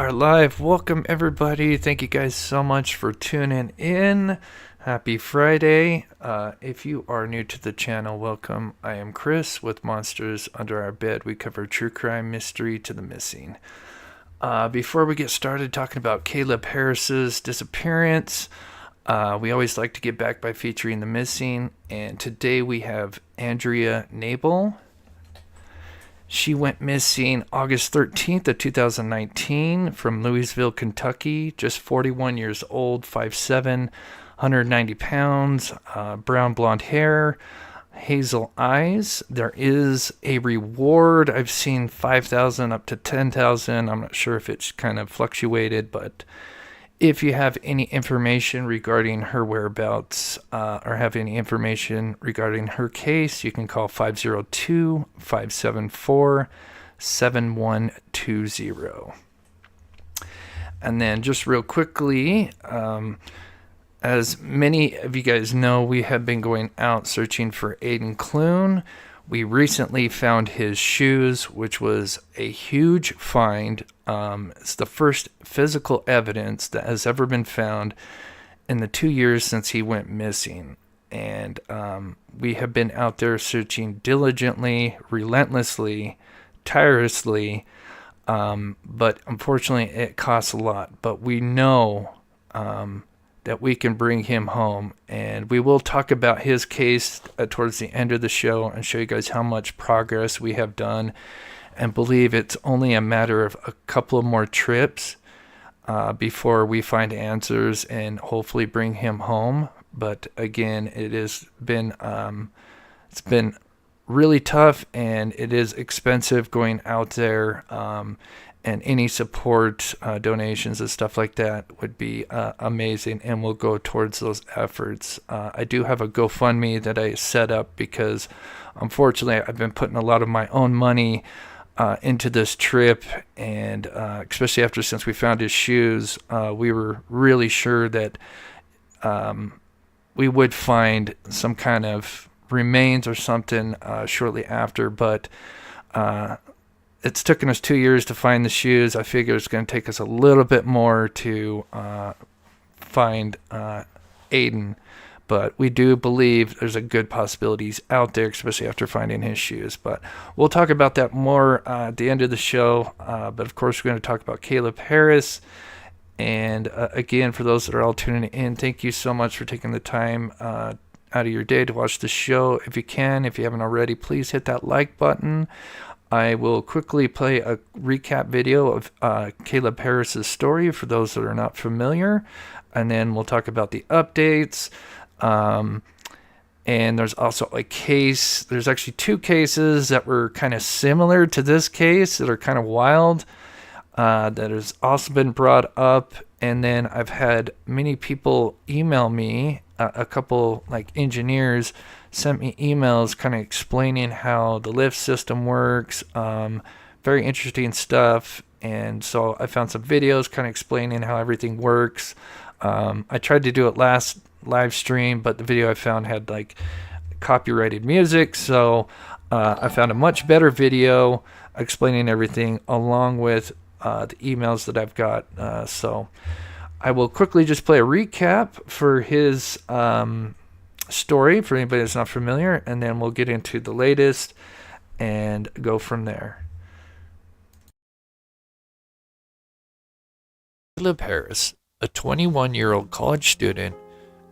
are live. Welcome, everybody. Thank you guys so much for tuning in. Happy Friday. If you are new to the channel, welcome. I am Chris with Monsters Under Our Bed. We cover true crime, mystery to the missing. Before we get started talking about Caleb Harris's disappearance, we always like to get back by featuring the missing. And today we have Andrea Nabel. She went missing August 13th of 2019 from Louisville, Kentucky. Just 41 years old, 5'7", 190 pounds, brown blonde hair, hazel eyes. There is a reward. I've seen $5,000 up to $10,000. I'm not sure if it's kind of fluctuated, but if you have any information regarding her whereabouts or have any information regarding her case, you can call 502-574-7120. And then just real quickly, as many of you guys know, we have been going out searching for Aiden Cloon. We recently found his shoes, which was a huge find. It's the first physical evidence that has ever been found in the 2 years since he went missing. And we have been out there searching diligently, relentlessly, tirelessly. But unfortunately, it costs a lot. But we know that we can bring him home, and we will talk about his case towards the end of the show and show you guys how much progress we have done, and believe it's only a matter of a couple of more trips before we find answers and hopefully bring him home. But again, it's been really tough, and it is expensive going out there, and any support, donations and stuff like that would be amazing, and will go towards those efforts. I do have a GoFundMe that I set up because, unfortunately, I've been putting a lot of my own money into this trip, and especially since we found his shoes, we were really sure that we would find some kind of remains or something shortly after, but it's taken us 2 years to find the shoes. I figure it's going to take us a little bit more to find Aiden, but we do believe there's a good possibility he's out there, especially after finding his shoes. But we'll talk about that more at the end of the show. But of course, we're going to talk about Caleb Harris. And again, for those that are all tuning in, thank you so much for taking the time out of your day to watch the show. If you haven't already, please hit that like button. I will quickly play a recap video of Caleb Harris's story for those that are not familiar, and then we'll talk about the updates. And there's also a case. There's actually two cases that were kind of similar to this case that are kind of wild that has also been brought up. And then I've had many people email me, a couple like engineers sent me emails kind of explaining how the lift system works. Very interesting stuff. And so I found some videos kind of explaining how everything works. I tried to do it last live stream, but the video I found had like copyrighted music. So I found a much better video explaining everything along with the emails that I've got. So I will quickly just play a recap for his story for anybody that's not familiar, and then we'll get into the latest and go from there. Caleb Harris, a 21-year-old college student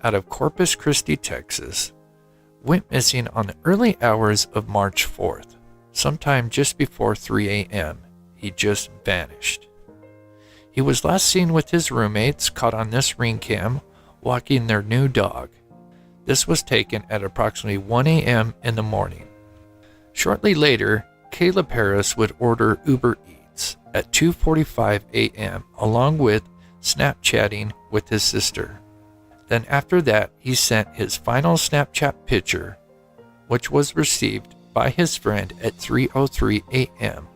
out of Corpis Christi, Texas, went missing on the early hours of March 4th, sometime just before 3 a.m. He just vanished. He was last seen with his roommates, caught on this ring cam, walking their new dog. This was taken at approximately 1 a.m. in the morning. Shortly later, Caleb Harris would order Uber Eats at 2:45 a.m. along with Snapchatting with his sister. Then after that, he sent his final Snapchat picture, which was received by his friend at 3:03 a.m.,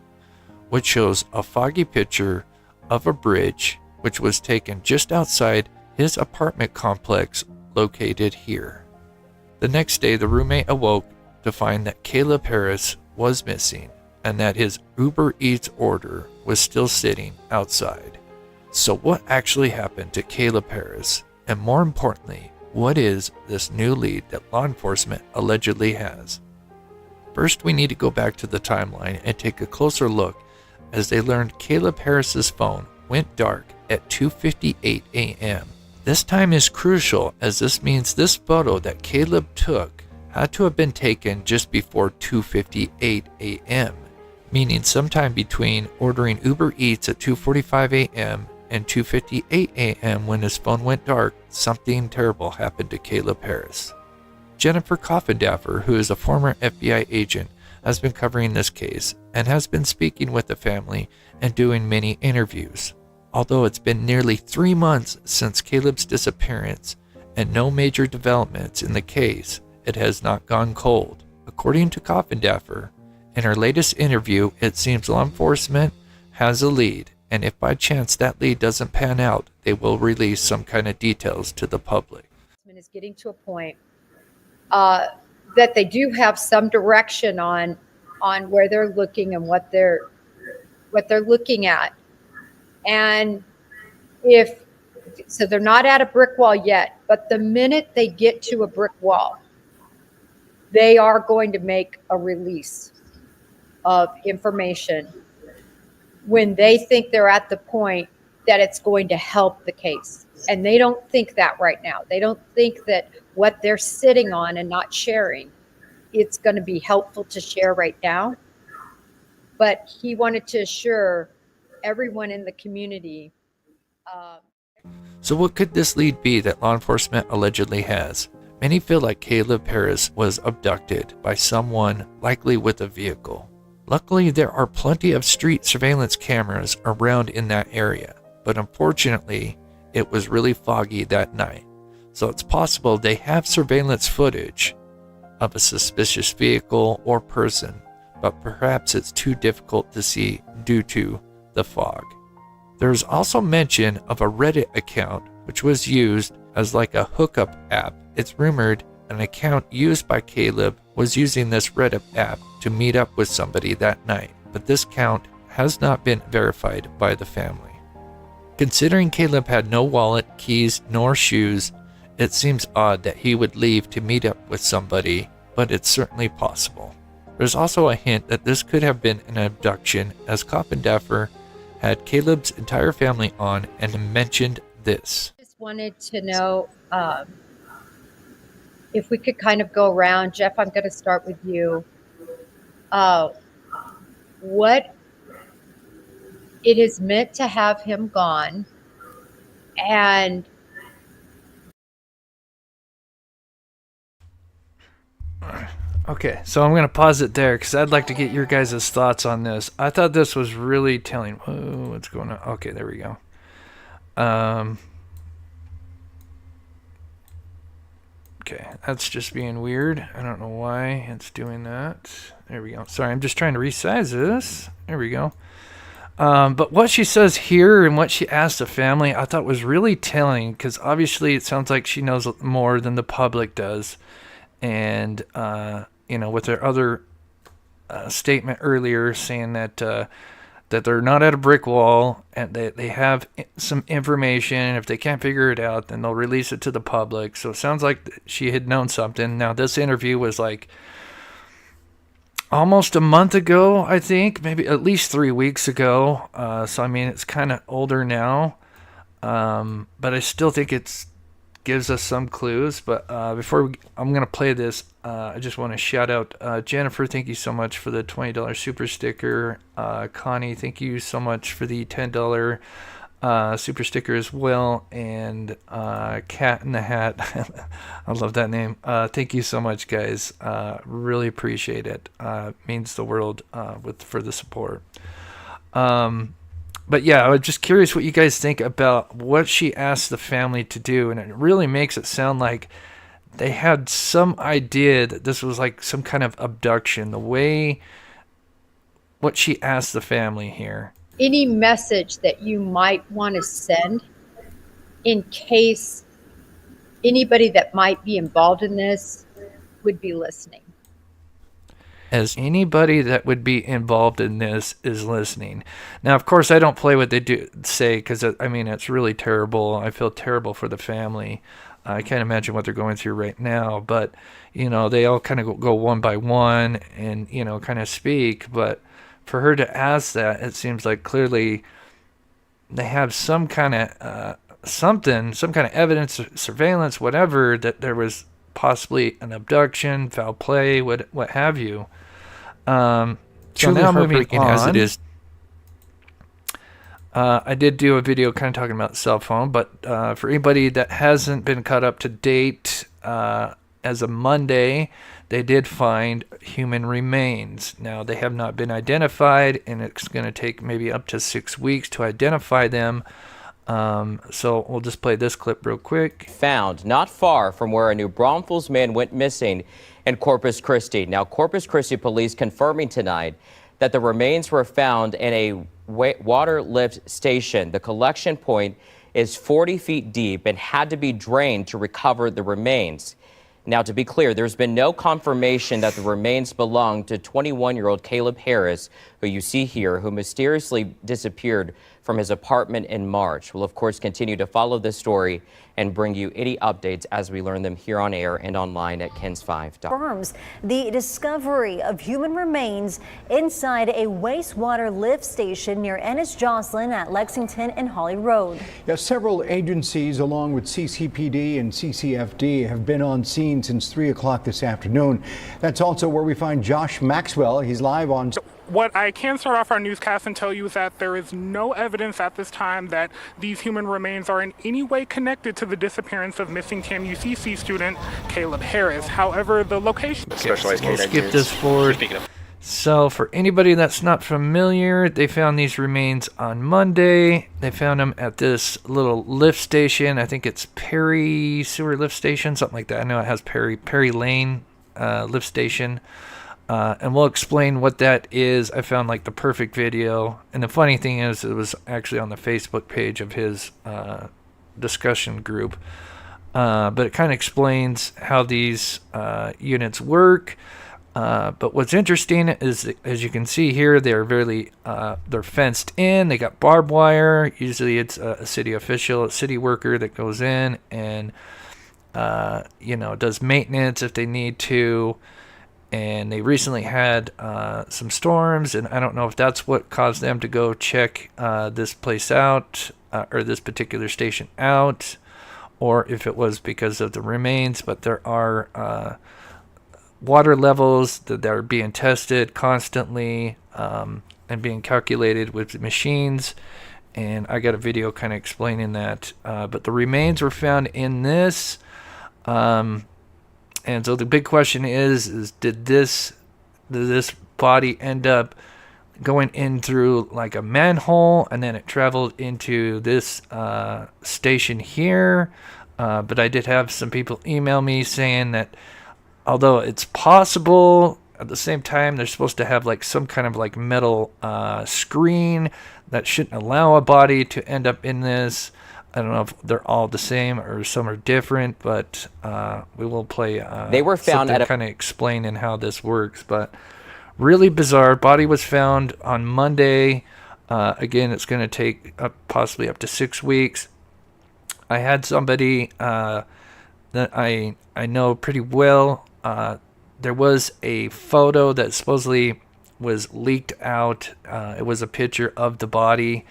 which shows a foggy picture of a bridge which was taken just outside his apartment complex located here. The next day, the roommate awoke to find that Caleb Harris was missing and that his Uber Eats order was still sitting outside. So what actually happened to Caleb Harris? And more importantly, what is this new lead that law enforcement allegedly has? First, we need to go back to the timeline and take a closer look as they learned Caleb Harris's phone went dark at 2:58 a.m. This time is crucial as this means this photo that Caleb took had to have been taken just before 2:58 a.m., meaning sometime between ordering Uber Eats at 2:45 a.m. and 2:58 a.m. when his phone went dark, something terrible happened to Caleb Harris. Jennifer Coffindaffer, who is a former FBI agent, has been covering this case and has been speaking with the family and doing many interviews. Although it's been nearly 3 months since Caleb's disappearance and no major developments in the case, it has not gone cold. According to Coffindaffer, in her latest interview, it seems law enforcement has a lead, and if by chance that lead doesn't pan out, they will release some kind of details to the public. Is getting to a point that they do have some direction on where they're looking and what they're looking at. And so they're not at a brick wall yet, but the minute they get to a brick wall, they are going to make a release of information when they think they're at the point that it's going to help the case. And they don't think that right now. They don't think that what they're sitting on and not sharing, it's going to be helpful to share right now. But he wanted to assure everyone in the community. So what could this lead be that law enforcement allegedly has? Many feel like Caleb Harris was abducted by someone, likely with a vehicle. Luckily, there are plenty of street surveillance cameras around in that area, but unfortunately, it was really foggy that night. So it's possible they have surveillance footage of a suspicious vehicle or person, but perhaps it's too difficult to see due to the fog. There's also mention of a Reddit account which was used as like a hookup app. It's rumored an account used by Caleb was using this Reddit app to meet up with somebody that night, but this account has not been verified by the family. Considering Caleb had no wallet, keys, nor shoes, it seems odd that he would leave to meet up with somebody, but it's certainly possible. There's also a hint that this could have been an abduction, as Coffindaffer had Caleb's entire family on and mentioned this. Just wanted to know if we could kind of go around. Jeff, I'm going to start with you. What it is meant to have him gone, and Okay, so I'm going to pause it there because I'd like to get your guys' thoughts on this. I thought this was really telling. Whoa, what's going on? Okay, there we go. Okay, that's just being weird. I don't know why it's doing that. There we go. Sorry, I'm just trying to resize this. There we go. But what she says here and what she asked the family, I thought was really telling, because obviously it sounds like she knows more than the public does. And, with her other statement earlier saying that that they're not at a brick wall and they have some information, and if they can't figure it out, then they'll release it to the public. So it sounds like she had known something. Now, this interview was like almost a month ago, I think, maybe at least 3 weeks ago. So, I mean, it's kind of older now. But I still think it gives us some clues. But I'm going to play this, I just want to shout out Jennifer. Thank you so much for the $20 super sticker. Connie, thank you so much for the $10 super sticker as well. And Cat in the Hat, I love that name. Thank you so much, guys. Really appreciate it. Means the world for the support. But yeah, I was just curious what you guys think about what she asked the family to do, and it really makes it sound like they had some idea that this was like some kind of abduction, the way what she asked the family here. Any message that you might want to send in case anybody that might be involved in this would be listening. as anybody that would be involved in this is listening. Now, of course, I don't play what they do say because, I mean, it's really terrible. I feel terrible for the family. I can't imagine what they're going through right now. But, you know, they all kind of go one by one and, you know, kind of speak. But for her to ask that, it seems like clearly they have some kind of some kind of evidence, surveillance, whatever, that there was possibly an abduction, foul play, what have you. So Truly now moving heartbreaking on, as it is. I did do a video kind of talking about cell phone, but for anybody that hasn't been caught up to date, as of Monday, they did find human remains. Now, they have not been identified, and it's going to take maybe up to 6 weeks to identify them. So we'll just play this clip real quick. Found not far from where a New Braunfels man went missing in Corpis Christi. Now, Corpus Christi police confirming tonight that the remains were found in a water lift station. The collection point is 40 feet deep and had to be drained to recover the remains. Now, to be clear, there's been no confirmation that the remains belong to 21-year-old Caleb Harris, who you see here, who mysteriously disappeared from his apartment in March. We'll, of course, continue to follow this story and bring you any updates as we learn them here on air and online at KENS5.com. Confirms the discovery of human remains inside a wastewater lift station near Ennis Joslin at Lexington and Holly Road. Yes, several agencies along with CCPD and CCFD have been on scene since 3 o'clock this afternoon. That's also where we find Josh Maxwell. He's live on. What I can start off our newscast and tell you is that there is no evidence at this time that these human remains are in any way connected to the disappearance of missing TAMUCC student Caleb Harris. However, the location... Okay, so we'll skip this forward. So for anybody that's not familiar, they found these remains on Monday. They found them at this little lift station. I think it's Perry Sewer Lift Station, something like that. I know it has Perry Lane Lift Station. And we'll explain what that is. I found like the perfect video. And the funny thing is, it was actually on the Facebook page of his discussion group. But it kind of explains how these units work. But what's interesting is, as you can see here, they're they're fenced in. They got barbed wire. Usually it's a city official, a city worker that goes in and, does maintenance if they need to. And they recently had some storms, and I don't know if that's what caused them to go check this place out, or this particular station out, or if it was because of the remains. But there are water levels that are being tested constantly and being calculated with machines. And I got a video kind of explaining that. But the remains were found in this. And so the big question is did this body end up going in through like a manhole, and then it traveled into this station here? But I did have some people email me saying that although it's possible, at the same time they're supposed to have like some kind of like metal screen that shouldn't allow a body to end up in this. I don't know if they're all the same or some are different, but we will play they were found at kind of explaining how this works. But really bizarre. Body was found on Monday. Again, it's going to take possibly up to 6 weeks. I had somebody that I know pretty well. There was a photo that supposedly was leaked out. It was a picture of the body.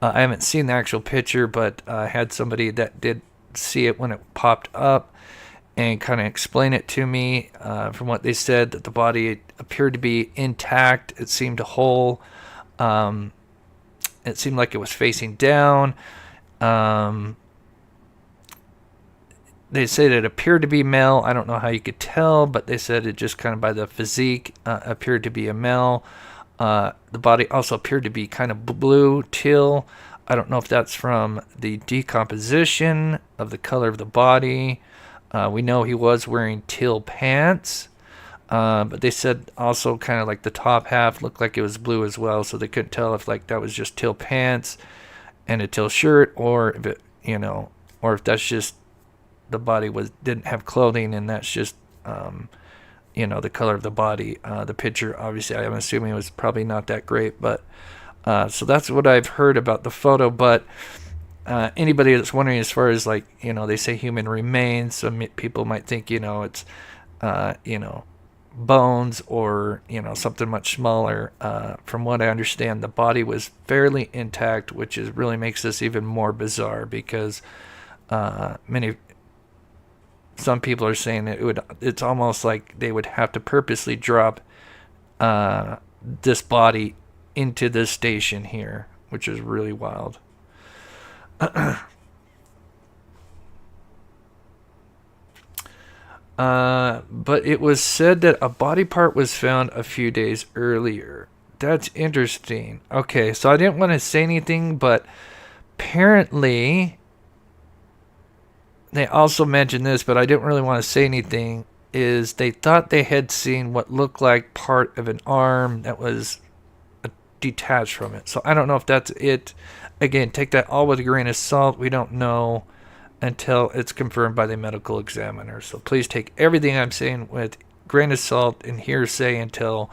I haven't seen the actual picture, but I had somebody that did see it when it popped up and kind of explain it to me. From what they said, that the body appeared to be intact. It seemed whole. It seemed like it was facing down. They said it appeared to be male. I don't know how you could tell, but they said it just kind of by the physique appeared to be a male. The body also appeared to be kind of blue teal. I don't know if that's from the decomposition of the color of the body. We know he was wearing teal pants, but they said also kind of like the top half looked like it was blue as well, so they couldn't tell if like that was just teal pants and a teal shirt, or if it, or if that's just the body didn't have clothing and that's just the color of the body. The picture, obviously, I'm assuming was probably not that great, but so that's what I've heard about the photo. But anybody that's wondering, as far as like, they say human remains, some people might think, it's, bones or, something much smaller. From what I understand, the body was fairly intact, which really makes this even more bizarre because some people are saying it's almost like they would have to purposely drop this body into this station here, which is really wild. But it was said that a body part was found a few days earlier. That's interesting. Okay, so I didn't want to say anything, but apparently they also mentioned this, but I didn't really want to say anything, is they thought they had seen what looked like part of an arm that was detached from it. So I don't know if that's it. Again, take that all with a grain of salt. We don't know until it's confirmed by the medical examiner. So please take everything I'm saying with a grain of salt and hearsay until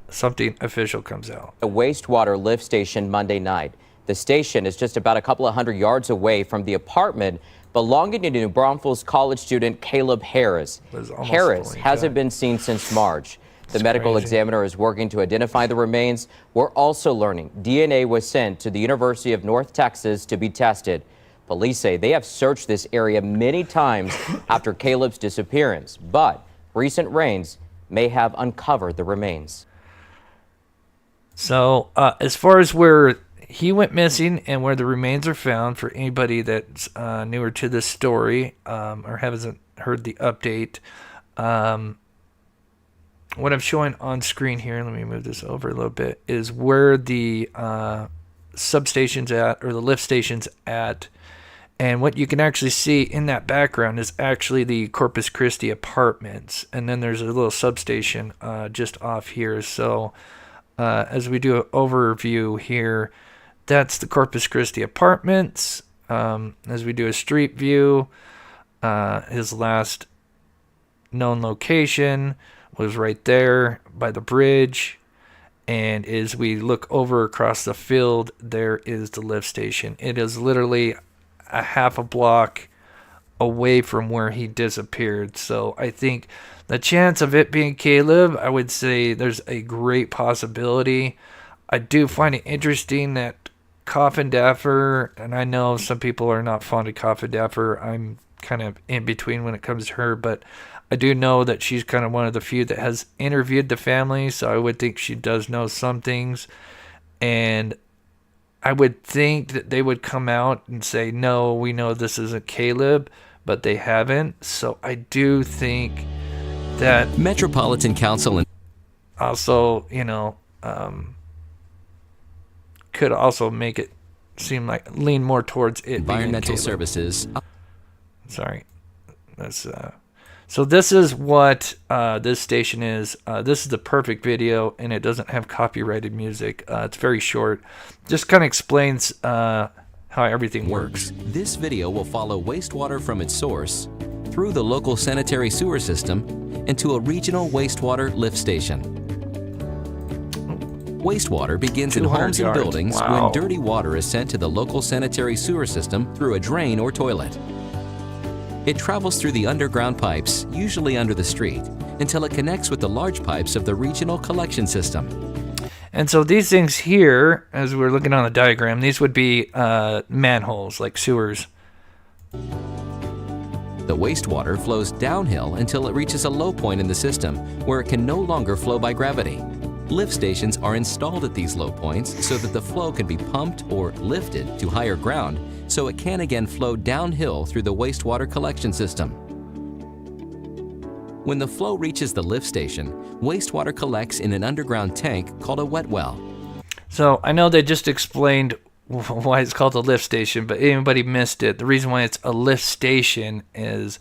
something official comes out. A wastewater lift station Monday night. The station is just about a couple of hundred yards away from the apartment belonging to New Braunfels college student Caleb Harris. Harris hasn't been seen since March. The medical examiner is working to identify the remains. We're also learning DNA was sent to the University of North Texas to be tested. Police say they have searched this area many times after Caleb's disappearance, but recent rains may have uncovered the remains. So as far as where he went missing and where the remains are found, for anybody that's newer to this story or hasn't heard the update, what I'm showing on screen here, let me move this over a little bit, is where the substation's at, or the lift station's at. And what you can actually see in that background is actually the Corpis Christi apartments. And then there's a little substation just off here. So as we do an overview here, that's the Corpis Christi apartments. As we do a street view, his last known location was right there by the bridge. And as we look over across the field, there is the lift station. It is literally a half a block away from where he disappeared. So I think the chance of it being Caleb, I would say there's a great possibility. I do find it interesting that Coffin Daffer, and I know some people are not fond of Coffin Daffer. I'm kind of in between when it comes to her, but I do know that she's kind of one of the few that has interviewed the family, so I would think she does know some things. And I would think that they would come out and say, no, we know this isn't Caleb, but they haven't. So I do think that Metropolitan Council and also, could also make it seem like lean more towards it Environmental being Services. Sorry. That's so this is what this station is. This is the perfect video, and it doesn't have copyrighted music. It's very short. Just kind of explains how everything works. This video will follow wastewater from its source through the local sanitary sewer system into a regional wastewater lift station. Wastewater begins in 200 homes and yards. buildings Wow. when dirty water is sent to the local sanitary sewer system through a drain or toilet. It travels through the underground pipes, usually under the street, until it connects with the large pipes of the regional collection system. And so these things here, as we're looking on the diagram, these would be manholes, like sewers. The wastewater flows downhill until it reaches a low point in the system where it can no longer flow by gravity. Lift stations are installed at these low points so that the flow can be pumped or lifted to higher ground so it can again flow downhill through the wastewater collection system. When the flow reaches the lift station, wastewater collects in an underground tank called a wet well. So I know they just explained why it's called a lift station, but anybody missed it. The reason why it's a lift station is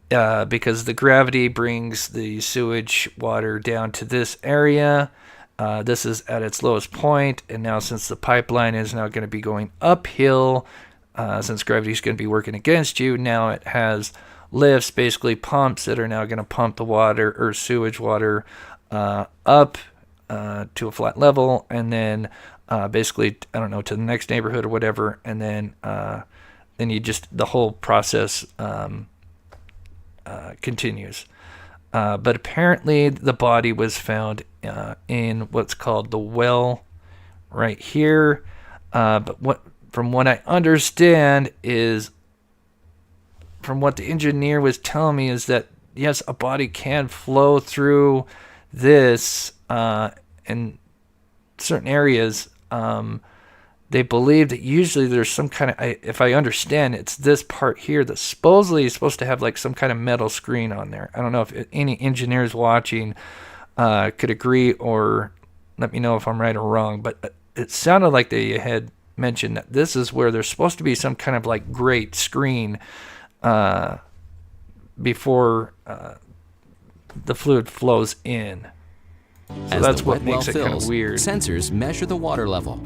because the gravity brings the sewage water down to this area. This is at its lowest point, and now since the pipeline is now going to be going uphill, since gravity is going to be working against you, now it has lifts, basically pumps that are now going to pump the water or sewage water up to a flat level, and then basically, I don't know, to the next neighborhood or whatever, and then you just, the whole process continues. But apparently the body was found in what's called the well right here. But from what I understand is, from what the engineer was telling me, is that yes, a body can flow through this in certain areas. They believe that usually there's some kind of, if I understand, it's this part here that supposedly is supposed to have like some kind of metal screen on there. I don't know if any engineers watching could agree or let me know if I'm right or wrong, but it sounded like they had mentioned that this is where there's supposed to be some kind of like grate screen before the fluid flows in. So As that's the what wet well makes it kind of fills, weird. sensors measure the water level.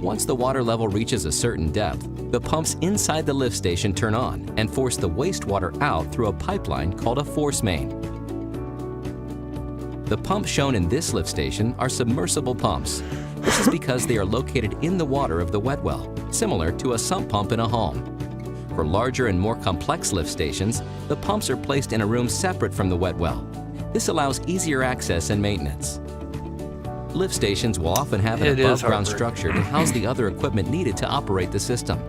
Once the water level reaches a certain depth, the pumps inside the lift station turn on and force the wastewater out through a pipeline called a force main. The pumps shown in this lift station are submersible pumps. This is because they are located in the water of the wet well, similar to a sump pump in a home. For larger and more complex lift stations, the pumps are placed in a room separate from the wet well. This allows easier access and maintenance. Lift stations will often have an above-ground structure to house the other equipment needed to operate the system.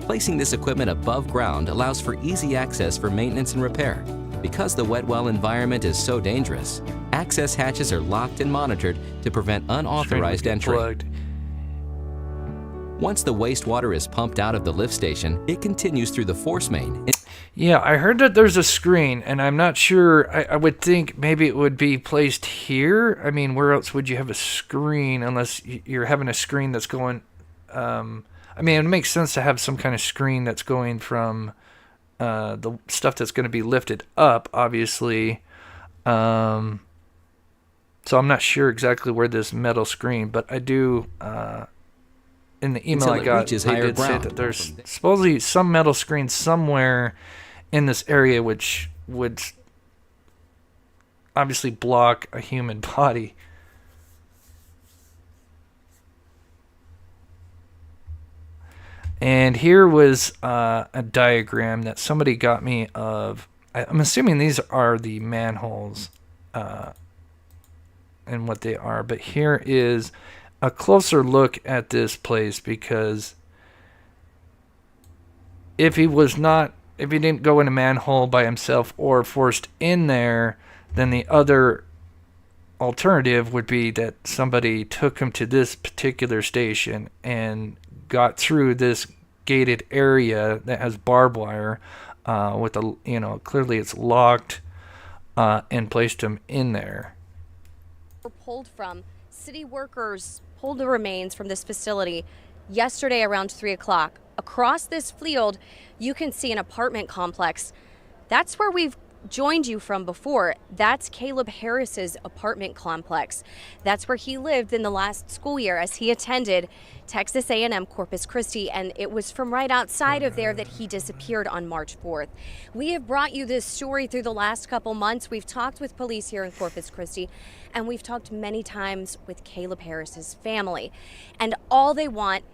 Placing this equipment above ground allows for easy access for maintenance and repair. Because the wet well environment is so dangerous, access hatches are locked and monitored to prevent unauthorized entry. Once the wastewater is pumped out of the lift station, it continues through the force main. Yeah, I heard that there's a screen, and I'm not sure. I would think maybe it would be placed here. I mean, where else would you have a screen unless you're having a screen that's going... I mean, it makes sense to have some kind of screen that's going from the stuff that's going to be lifted up, obviously. So I'm not sure exactly where this metal screen, but I do... in the email I got, they did say that there's supposedly some metal screen somewhere in this area which would obviously block a human body. And here was a diagram that somebody got me of. I'm assuming these are the manholes and what they are, but here is a closer look at this place, because if he didn't go in a manhole by himself or forced in there, then the other alternative would be that somebody took him to this particular station and got through this gated area that has barbed wire with a, clearly it's locked, and placed him in there. Were pulled from. City workers pulled the remains from this facility yesterday around 3 o'clock. Across this field, you can see an apartment complex. That's where we've joined you from before. That's Caleb Harris's apartment complex. That's where he lived in the last school year as he attended Texas A&M Corpis Christi, and it was from right outside of there that he disappeared on March 4th. We have brought you this story through the last couple months. We've talked with police here in Corpus Christi, and we've talked many times with Caleb Harris's family, and all they want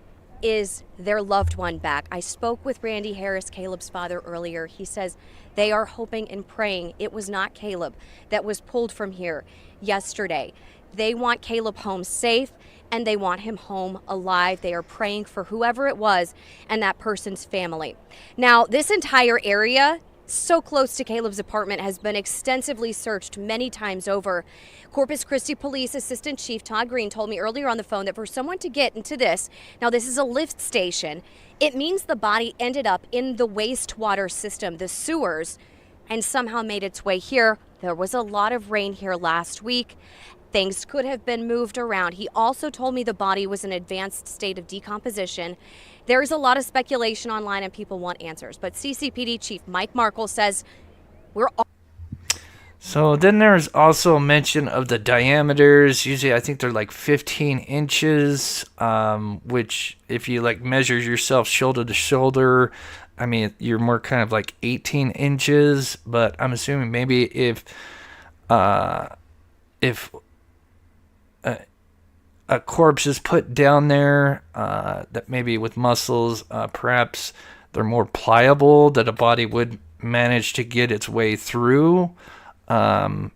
is their loved one back. I spoke with Randy Harris, Caleb's father, earlier. He says they are hoping and praying it was not Caleb that was pulled from here yesterday. They want Caleb home safe, and they want him home alive. They are praying for whoever it was and that person's family. Now, this entire area, so close to Caleb's apartment, has been extensively searched many times over. Corpus Christi Police Assistant Chief Todd Green told me earlier on the phone that for someone to get into this, now this is a lift station, it means the body ended up in the wastewater system, the sewers, and somehow made its way here. There was a lot of rain here last week. Things could have been moved around. He also told me the body was in an advanced state of decomposition. There's a lot of speculation online and people want answers, but CCPD Chief Mike Markle says we're all... So then there's also mention of the diameters. Usually I think they're like 15 inches, which if you like measure yourself shoulder to shoulder, I mean, you're more kind of like 18 inches, but I'm assuming maybe if a corpse is put down there, that maybe with muscles, perhaps they're more pliable, that a body would manage to get its way through. Again,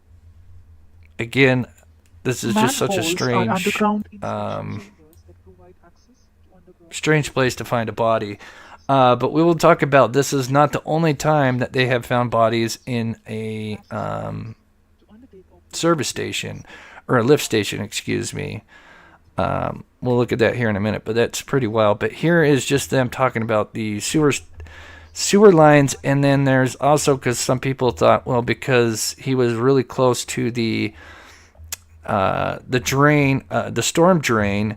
this is just such a strange place to find a body. But we will talk about, this is not the only time that they have found bodies in a service station, or a lift station, excuse me. We'll look at that here in a minute, but that's pretty wild. But here is just them talking about the sewer lines, and then there's also, because some people thought, well, because he was really close to the drain, the storm drain,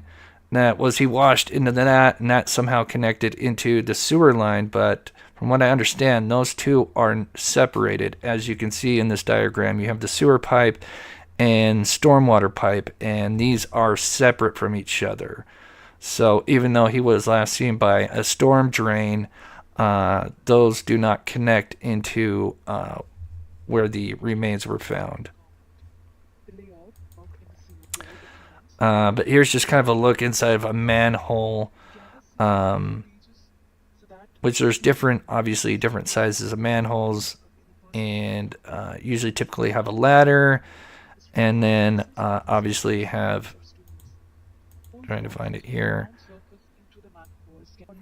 that was he washed into that, and that somehow connected into the sewer line. But from what I understand, those two are separated. As you can see in this diagram, you have the sewer pipe and stormwater pipe, and these are separate from each other. So even though he was last seen by a storm drain, those do not connect into where the remains were found. But here's just kind of a look inside of a manhole, which there's obviously different sizes of manholes, and usually typically have a ladder, and then obviously have, trying to find it here,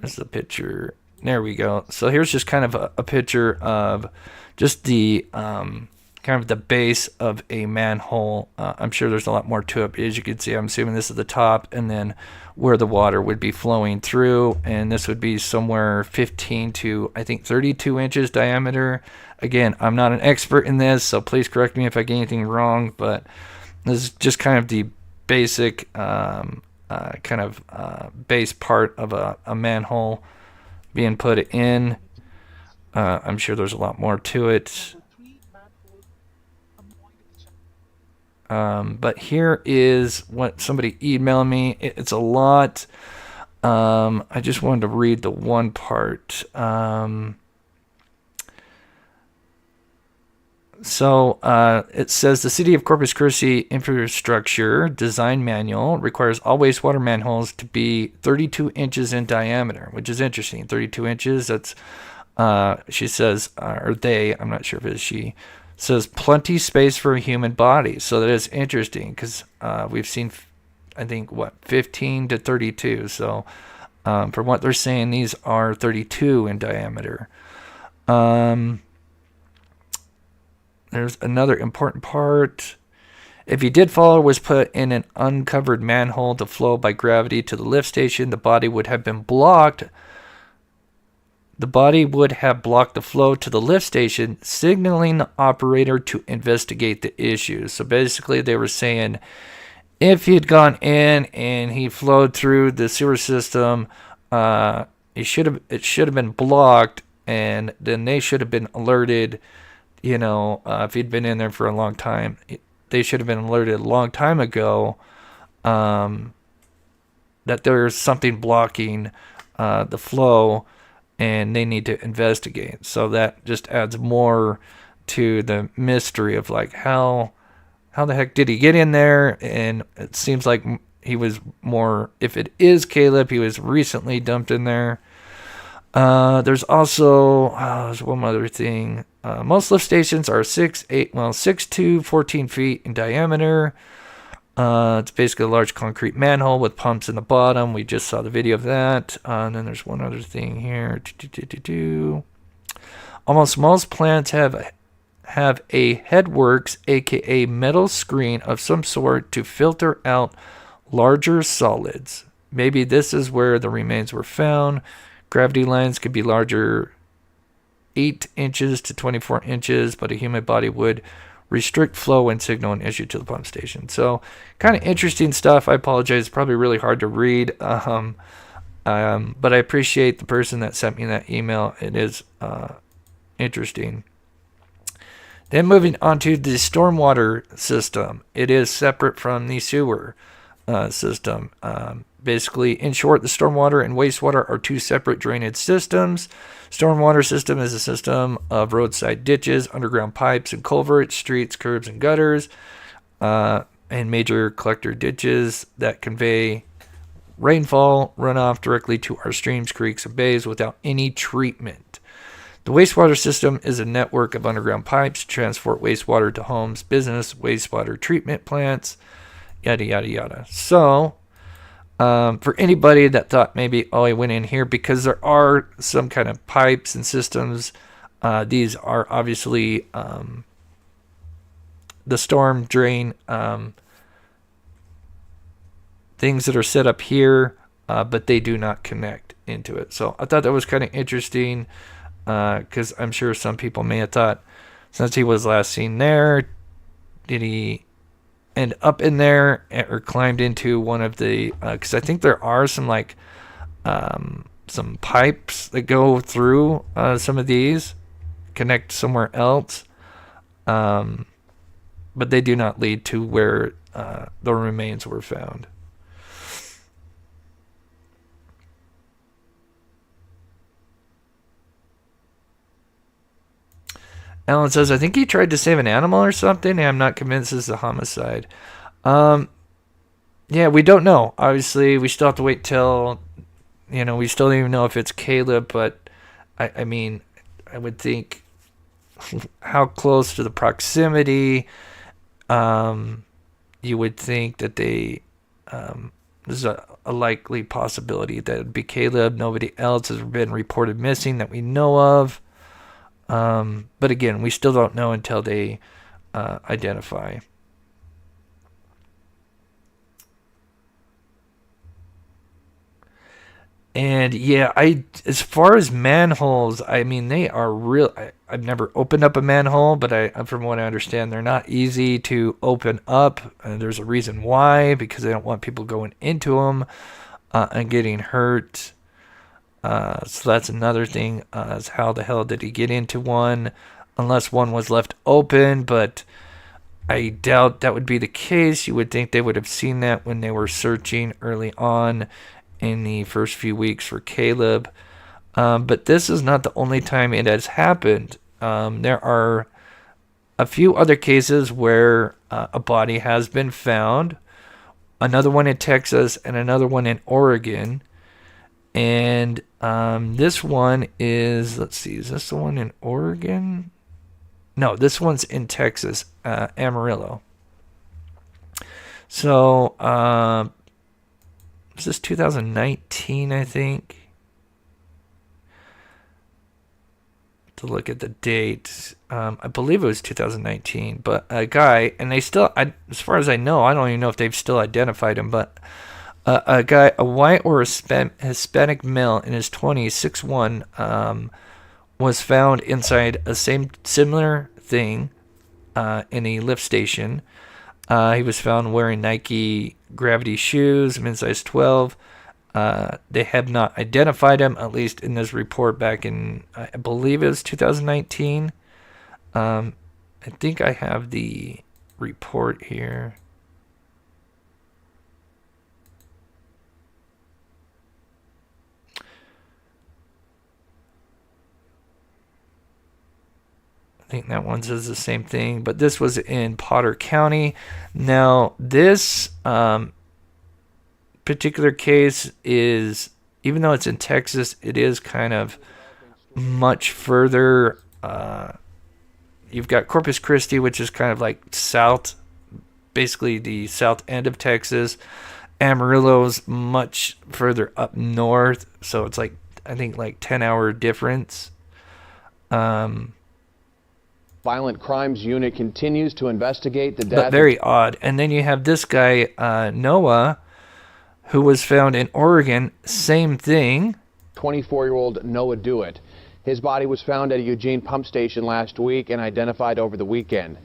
there's the picture, there we go. So here's just kind of a picture of just the kind of the base of a manhole. I'm sure there's a lot more to it, but as you can see, I'm assuming this is the top, and then where the water would be flowing through, and this would be somewhere 15 to, I think, 32 inches diameter. Again, I'm not an expert in this, so please correct me if I get anything wrong, but this is just kind of the basic base part of a manhole being put in. I'm sure there's a lot more to it. But here is what somebody emailed me. It's a lot. I just wanted to read the one part. So it says the City of Corpus Christi Infrastructure Design Manual requires all wastewater manholes to be 32 inches in diameter, which is interesting. 32 inches, that's, she says, or they, I'm not sure if it's she, says plenty space for a human body. So that is interesting, because we've seen, I think, 15 to 32. So from what they're saying, these are 32 in diameter. There's another important part. If he did fall or was put in an uncovered manhole to flow by gravity to the lift station, the body would have been blocked. The body would have blocked the flow to the lift station, signaling the operator to investigate the issue. So basically they were saying if he had gone in and he flowed through the sewer system, it should have been blocked, and then they should have been alerted. You know, if he'd been in there for a long time, they should have been alerted a long time ago that there's something blocking the flow, and they need to investigate. So that just adds more to the mystery of, like, how the heck did he get in there? And it seems like he was more, if it is Caleb, he was recently dumped in there. There's also there's one other thing. Most lift stations are 6 to 14 feet in diameter. It's basically a large concrete manhole with pumps in the bottom. We just saw the video of that. And then there's one other thing here. Almost most plants have a headworks, aka metal screen of some sort, to filter out larger solids. Maybe this is where the remains were found. Gravity lines could be larger, 8 inches to 24 inches, but a human body would restrict flow and signal an issue to the pump station. So kind of interesting stuff. I apologize. It's probably really hard to read. But I appreciate the person that sent me that email. It is interesting. Then moving on to the stormwater system. It is separate from the sewer system. Basically, in short, the stormwater and wastewater are two separate drainage systems. Stormwater system is a system of roadside ditches, underground pipes and culverts, streets, curbs, and gutters, and major collector ditches that convey rainfall runoff directly to our streams, creeks, and bays without any treatment. The wastewater system is a network of underground pipes to transport wastewater to homes, business, wastewater treatment plants, yada, yada, yada. So, for anybody that thought maybe, oh, I went in here, because there are some kind of pipes and systems, these are obviously the storm drain things that are set up here, but they do not connect into it. So I thought that was kind of interesting, because I'm sure some people may have thought, since he was last seen there, did he end up in there or climbed into one of the, because I think there are some like some pipes that go through some of these, connect somewhere else, but they do not lead to where the remains were found. Alan says, I think he tried to save an animal or something. I'm not convinced this is a homicide. Yeah, we don't know. Obviously, we still have to wait till, we still don't even know if it's Caleb, but I mean, I would think how close to the proximity, you would think that there's a likely possibility that it'd be Caleb. Nobody else has been reported missing that we know of. But again, we still don't know until they identify. And yeah, as far as manholes, I mean, they are real. I've never opened up a manhole, but from what I understand, they're not easy to open up. And there's a reason why, because they don't want people going into them and getting hurt. So that's another thing, is how the hell did he get into one, unless one was left open, but I doubt that would be the case. You would think they would have seen that when they were searching early on in the first few weeks for Caleb. But this is not the only time it has happened. There are a few other cases where a body has been found, another one in Texas and another one in Oregon. And this one is, let's see, is this the one in Oregon? No, this one's in Texas, Amarillo. So, is this 2019, I think? To look at the date. I believe it was 2019, but a guy, and they still, as far as I know, I don't even know if they've still identified him, but a guy, a white or Hispanic male in his 20s, 6'1", was found inside a similar thing in a lift station. He was found wearing Nike Gravity shoes, men's size 12. They have not identified him, at least in this report back in, I believe it was 2019. I think I have the report here. I think that one says the same thing, but this was in Potter County. Now, this particular case is, even though it's in Texas, it is kind of much further. You've got Corpis Christi, which is kind of like south, basically the south end of Texas. Amarillo's much further up north, so it's like, I think, like 10-hour difference. Violent Crimes Unit continues to investigate the death. But very odd. And then you have this guy, Noah, who was found in Oregon. Same thing. 24-year-old Noah Dewitt. His body was found at a Eugene pump station last week and identified over the weekend.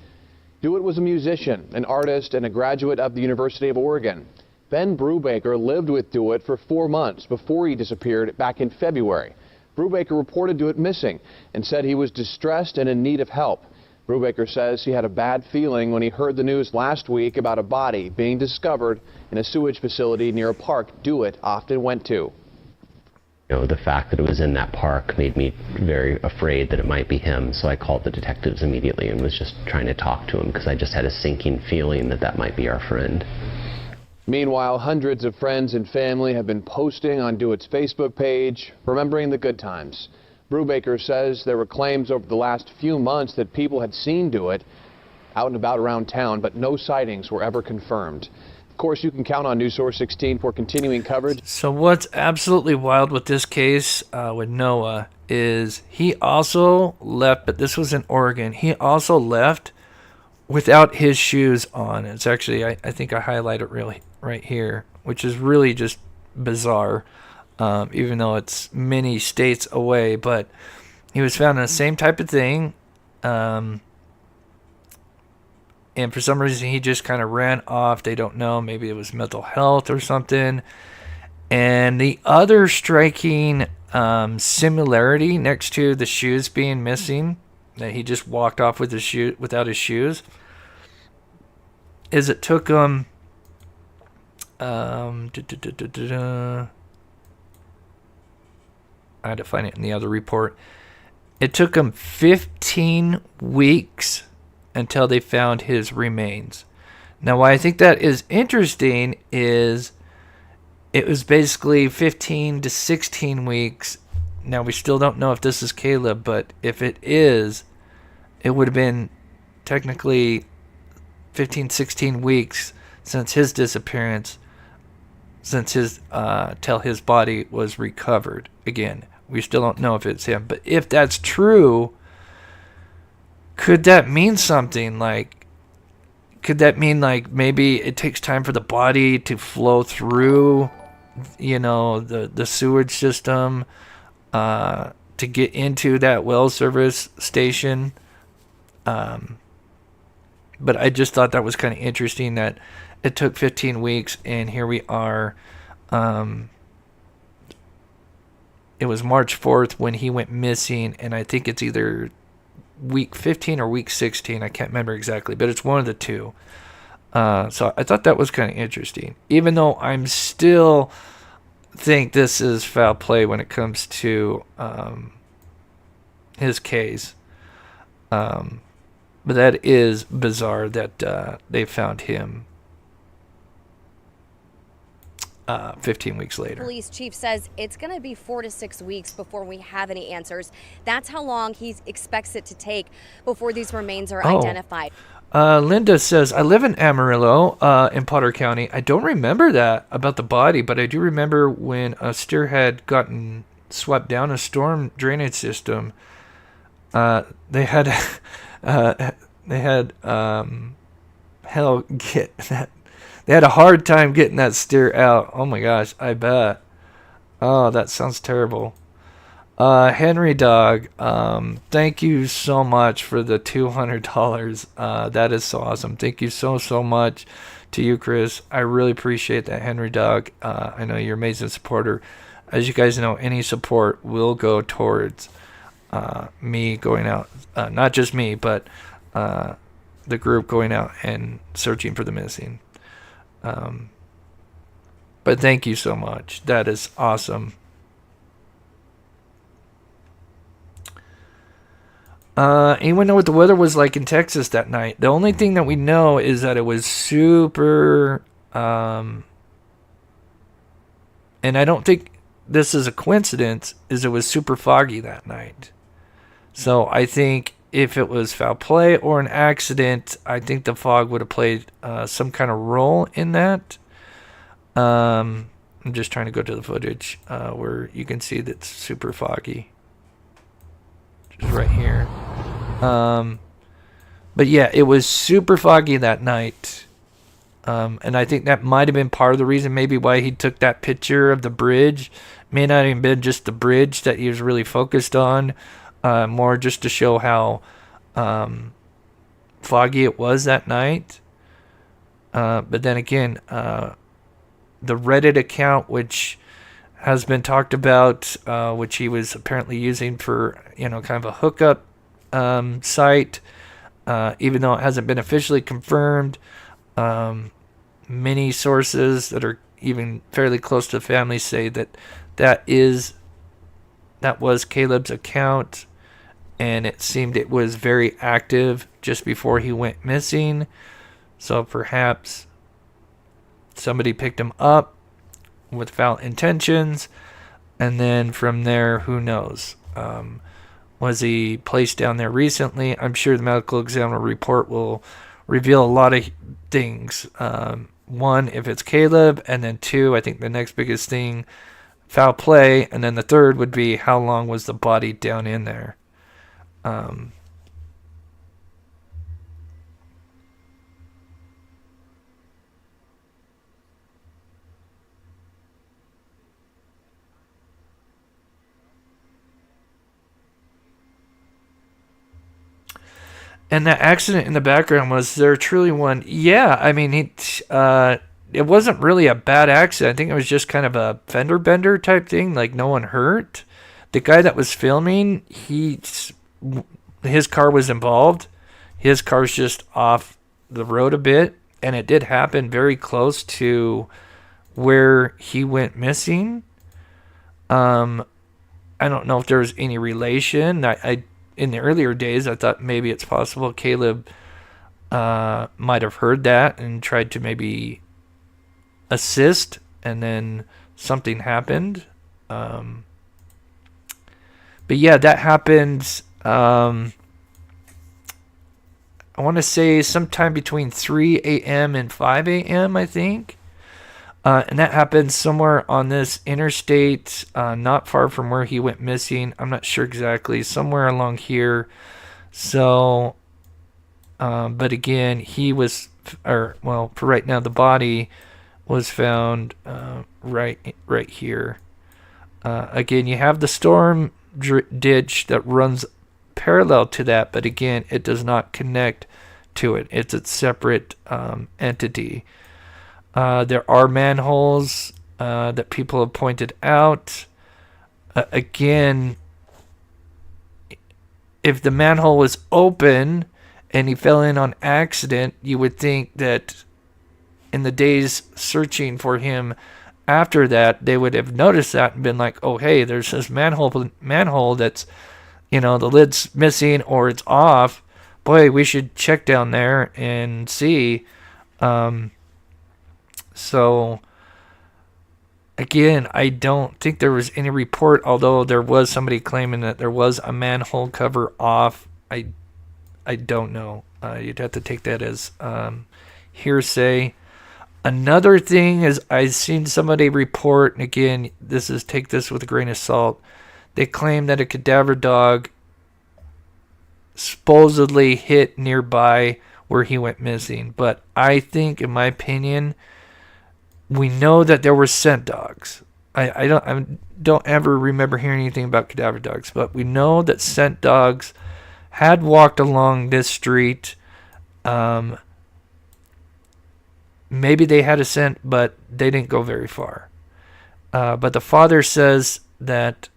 Dewitt was a musician, an artist, and a graduate of the University of Oregon. Ben Brubaker lived with Dewitt for 4 months before he disappeared back in February. Brubaker reported Dewitt missing and said he was distressed and in need of help. Brubaker says he had a bad feeling when he heard the news last week about a body being discovered in a sewage facility near a park Dewitt often went to. You know, the fact that it was in that park made me very afraid that it might be him, so I called the detectives immediately and was just trying to talk to him because I just had a sinking feeling that that might be our friend. Meanwhile, hundreds of friends and family have been posting on Dewitt's Facebook page, remembering the good times. Brubaker says there were claims over the last few months that people had seen Dewitt out and about around town, but no sightings were ever confirmed. Of course, you can count on News Source 16 for continuing coverage. So what's absolutely wild with this case with Noah is he also left, but this was in Oregon, he also left without his shoes on. It's actually, I think I highlight it really right here, which is really just bizarre, even though it's many states away. But he was found in the same type of thing, and for some reason he just kind of ran off. They don't know, maybe it was mental health or something. And the other striking similarity next to the shoes being missing, that he just walked off with his shoe without his shoes, is it took him I had to find it in the other report. It took him 15 weeks until they found his remains. Now, why I think that is interesting is it was basically 15 to 16 weeks. Now, we still don't know if this is Caleb, but if it is, it would have been technically 15, 16 weeks since his disappearance, since his till his body was recovered. Again, we still don't know if it's him, but if that's true, could that mean something? Like, could that mean like maybe it takes time for the body to flow through, you know, the sewage system to get into that well service station? But I just thought that was kind of interesting that it took 15 weeks, and here we are. It was March 4th when he went missing, and I think it's either week 15 or week 16. I can't remember exactly, but it's one of the two. So I thought that was kind of interesting, even though I'm still think this is foul play when it comes to his case. But that is bizarre that they found him 15 weeks later. Police chief says it's going to be 4 to 6 weeks before we have any answers. That's how long he expects it to take before these remains are identified. Linda says, I live in Amarillo in Potter County. I don't remember that about the body, but I do remember when a steer had gotten swept down a storm drainage system. They had they had a hard time getting that steer out. Oh my gosh, I bet. Oh, that sounds terrible. Henry Dog, thank you so much for the $200. That is so awesome. Thank you so much to you, Chris. I really appreciate that, Henry Dog. I know you're an amazing supporter. As you guys know, any support will go towards me going out, not just me, but the group going out and searching for the missing. But thank you so much. That is awesome. Anyone know what the weather was like in Texas that night? The only thing that we know is that it was super, and I don't think this is a coincidence, is it was super foggy that night. So I think if it was foul play or an accident, I think the fog would have played some kind of role in that. I'm just trying to go to the footage where you can see that it's super foggy. Just right here. But yeah, it was super foggy that night. And I think that might have been part of the reason maybe why he took that picture of the bridge. May not even been just the bridge that he was really focused on. More just to show how foggy it was that night. But then again, the Reddit account, which has been talked about, which he was apparently using for, kind of a hookup site, even though it hasn't been officially confirmed. Many sources that are even fairly close to the family say that was Caleb's account, and it seemed it was very active just before he went missing. So perhaps somebody picked him up with foul intentions, and then from there, who knows? Was he placed down there recently? I'm sure the medical examiner report will reveal a lot of things. One, if it's Caleb, and then two, I think the next biggest thing, foul play, and then the third would be how long was the body down in there. And that accident in the background, was there truly one? Yeah, I mean, it wasn't really a bad accident. I think it was just kind of a fender bender type thing, like no one hurt. The guy that was filming, his car was involved. His car's just off the road a bit, and it did happen very close to where he went missing. I don't know if there was any relation. I in the earlier days, I thought maybe it's possible Caleb might have heard that and tried to maybe assist, and then something happened. But yeah, that happened, I want to say sometime between 3 a.m. and 5 a.m., I think. And that happened somewhere on this interstate, not far from where he went missing. I'm not sure exactly, somewhere along here. So, but again, for right now, the body was found right here. Again, you have the storm ditch that runs parallel to that, but again, it does not connect to it. It's a separate entity. There are manholes that people have pointed out. Again, if the manhole was open and he fell in on accident, you would think that in the days searching for him after that, they would have noticed that and been like, oh, hey, there's this manhole that's, the lid's missing or it's off. Boy, we should check down there and see. So, again, I don't think there was any report, although there was somebody claiming that there was a manhole cover off. I don't know. You'd have to take that as hearsay. Another thing is I've seen somebody report, and again, take this with a grain of salt. They claim that a cadaver dog supposedly hit nearby where he went missing. But I think, in my opinion, we know that there were scent dogs. I don't ever remember hearing anything about cadaver dogs, but we know that scent dogs had walked along this street. Maybe they had a scent, but they didn't go very far. But the father says that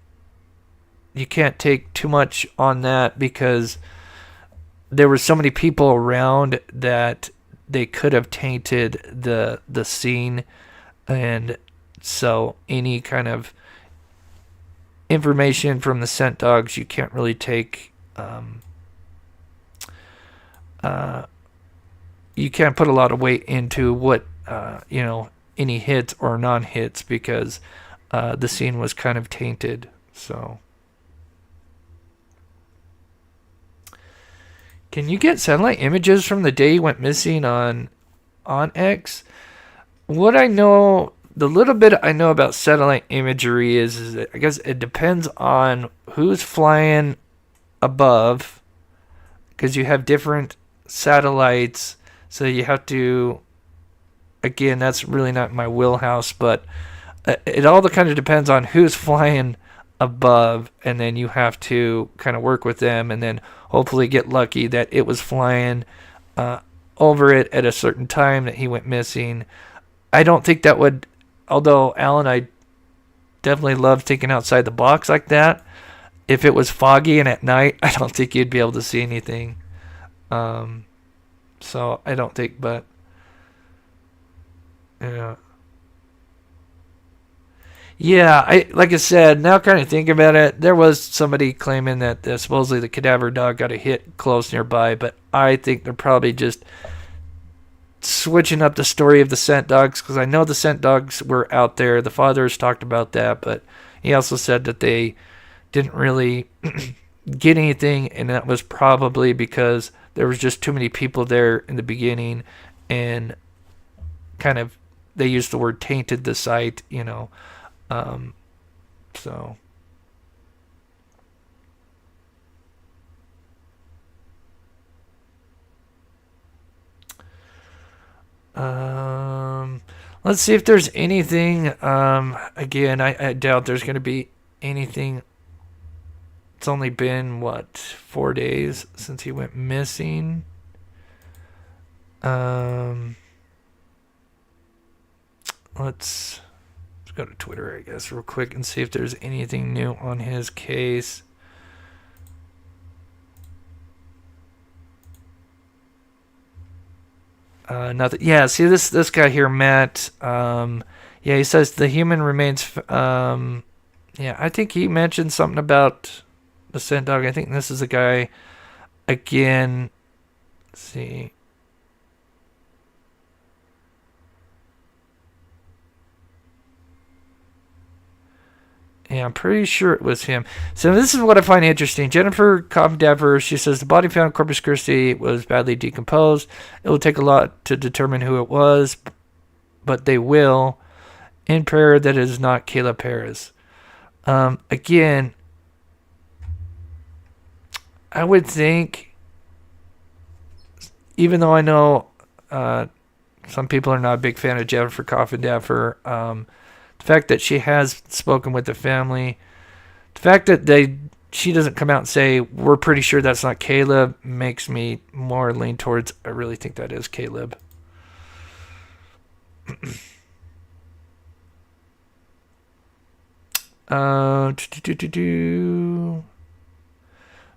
you can't take too much on that because there were so many people around that they could have tainted the scene, and so any kind of information from the scent dogs you can't really take. You can't put a lot of weight into what any hits or non-hits because the scene was kind of tainted. So, can you get satellite images from the day he went missing on X? What I know, the little bit I know about satellite imagery is that I guess it depends on who's flying above, because you have different satellites, so you have to, again, that's really not my wheelhouse, but it all kind of depends on who's flying above, and then you have to kind of work with them and then hopefully get lucky that it was flying over it at a certain time that he went missing. I don't think that would, although Alan, I definitely love thinking outside the box like that. If it was foggy and at night, I don't think you'd be able to see anything. So I don't think, but yeah. Yeah, like I said, now kind of think about it, there was somebody claiming that supposedly the cadaver dog got a hit close nearby, but I think they're probably just switching up the story of the scent dogs, because I know the scent dogs were out there. The father has talked about that, but he also said that they didn't really get anything, and that was probably because there was just too many people there in the beginning, and kind of, they used the word tainted the site, so. Let's see if there's anything. Again, I doubt there's going to be anything. It's only been, 4 days since he went missing. Let's go to Twitter, I guess, real quick and see if there's anything new on his case. Nothing. Yeah, see this guy here, Matt. Yeah, he says the human remains. Yeah, I think he mentioned something about the scent dog. I think this is a guy. Again, let's see. Yeah, I'm pretty sure it was him. So this is what I find interesting. Jennifer Cobdever, she says the body found in Corpus Christi was badly decomposed. It will take a lot to determine who it was, but they will. In prayer that it is not Caleb Harris. Again, I would think, even though I know some people are not a big fan of Jennifer Cobdever, the fact that she has spoken with the family, the fact that she doesn't come out and say, we're pretty sure that's not Caleb, makes me more lean towards, I really think that is Caleb.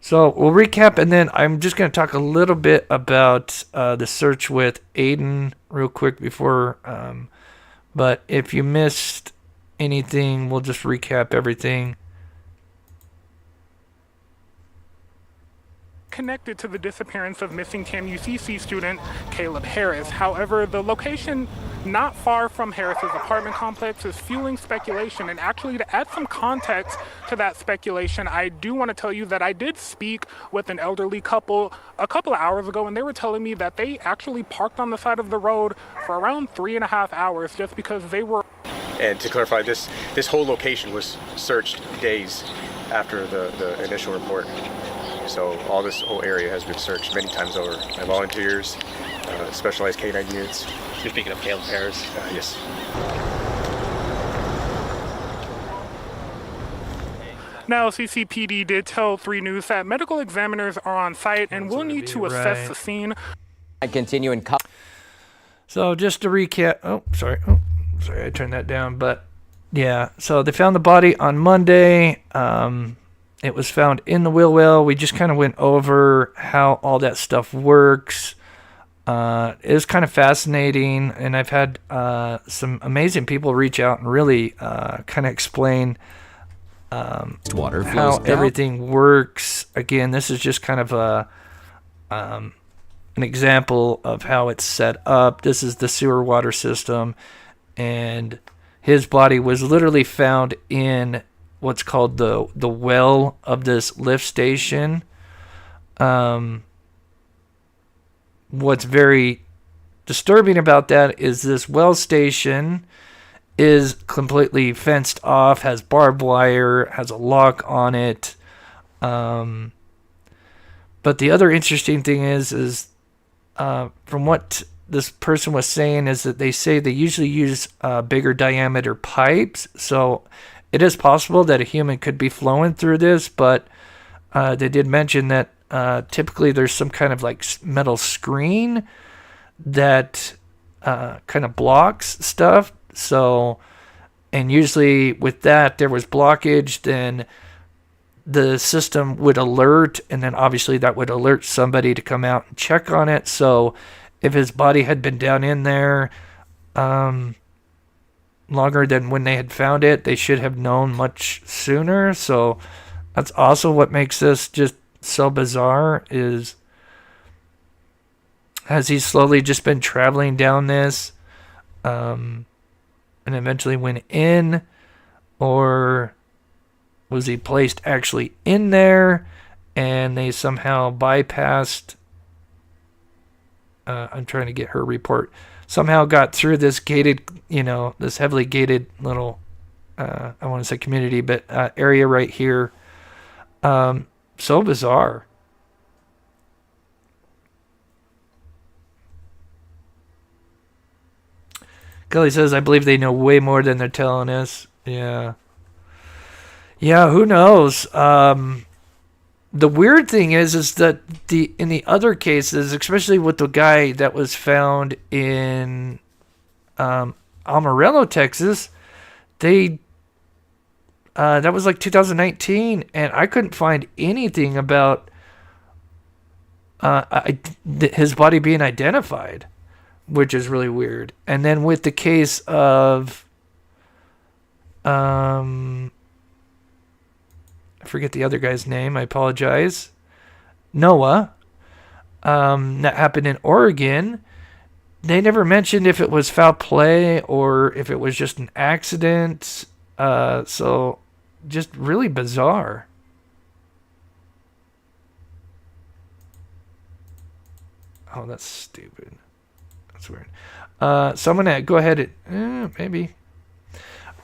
So we'll recap, and then I'm just going to talk a little bit about the search with Aiden real quick before, but if you missed anything, we'll just recap everything. Connected to the disappearance of missing TAMUCC student Caleb Harris. However, the location not far from Harris's apartment complex is fueling speculation. And actually, to add some context to that speculation, I do want to tell you that I did speak with an elderly couple a couple of hours ago, and they were telling me that they actually parked on the side of the road for around 3.5 hours just because they were. And to clarify, this whole location was searched days after the initial report. So all this whole area has been searched many times over by volunteers, specialized canine units. You're speaking of Caleb Harris? Yes. Now, CCPD did tell 3 News that medical examiners are on site and will need to assess the scene. And continue in. So just to recap, sorry, I turned that down, but yeah, so they found the body on Monday. It was found in the wheel well. We just kind of went over how all that stuff works. It was kind of fascinating, and I've had some amazing people reach out and really kind of explain how everything works. Again, this is just kind of an example of how it's set up. This is the sewer water system, and his body was literally found in what's called the well of this lift station. What's very disturbing about that is this well station is completely fenced off, has barbed wire, has a lock on it. But the other interesting thing is from what this person was saying, is that they say they usually use bigger diameter pipes. So it is possible that a human could be flowing through this, but they did mention that typically there's some kind of like metal screen that kind of blocks stuff. So, and usually with that, there was blockage, then the system would alert, and then obviously that would alert somebody to come out and check on it. So if his body had been down in there longer than when they had found it, they should have known much sooner. So that's also what makes this just so bizarre, is has he slowly just been traveling down this and eventually went in, or was he placed actually in there and they somehow bypassed, I'm trying to get her report, somehow got through this gated, this heavily gated little, I want to say community, but area right here. So bizarre. Kelly says, I believe they know way more than they're telling us. Yeah. Yeah, who knows? The weird thing is that in the other cases, especially with the guy that was found in Amarillo, Texas, that was like 2019, and I couldn't find anything about his body being identified, which is really weird. And then with the case of I forget the other guy's name, I apologize, Noah, that happened in Oregon, they never mentioned if it was foul play or if it was just an accident. So just really bizarre. Oh, that's stupid. That's weird. So I'm gonna go ahead and maybe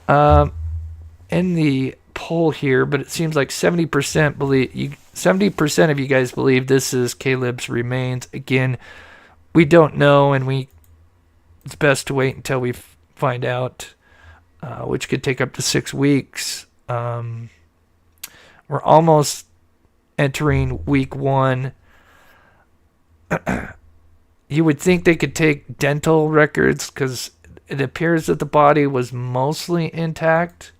in the poll here, but it seems like 70% believe 70% of you guys believe this is Caleb's remains. Again, we don't know, and it's best to wait until we find out, which could take up to 6 weeks. We're almost entering week 1. You would think they could take dental records because it appears that the body was mostly intact,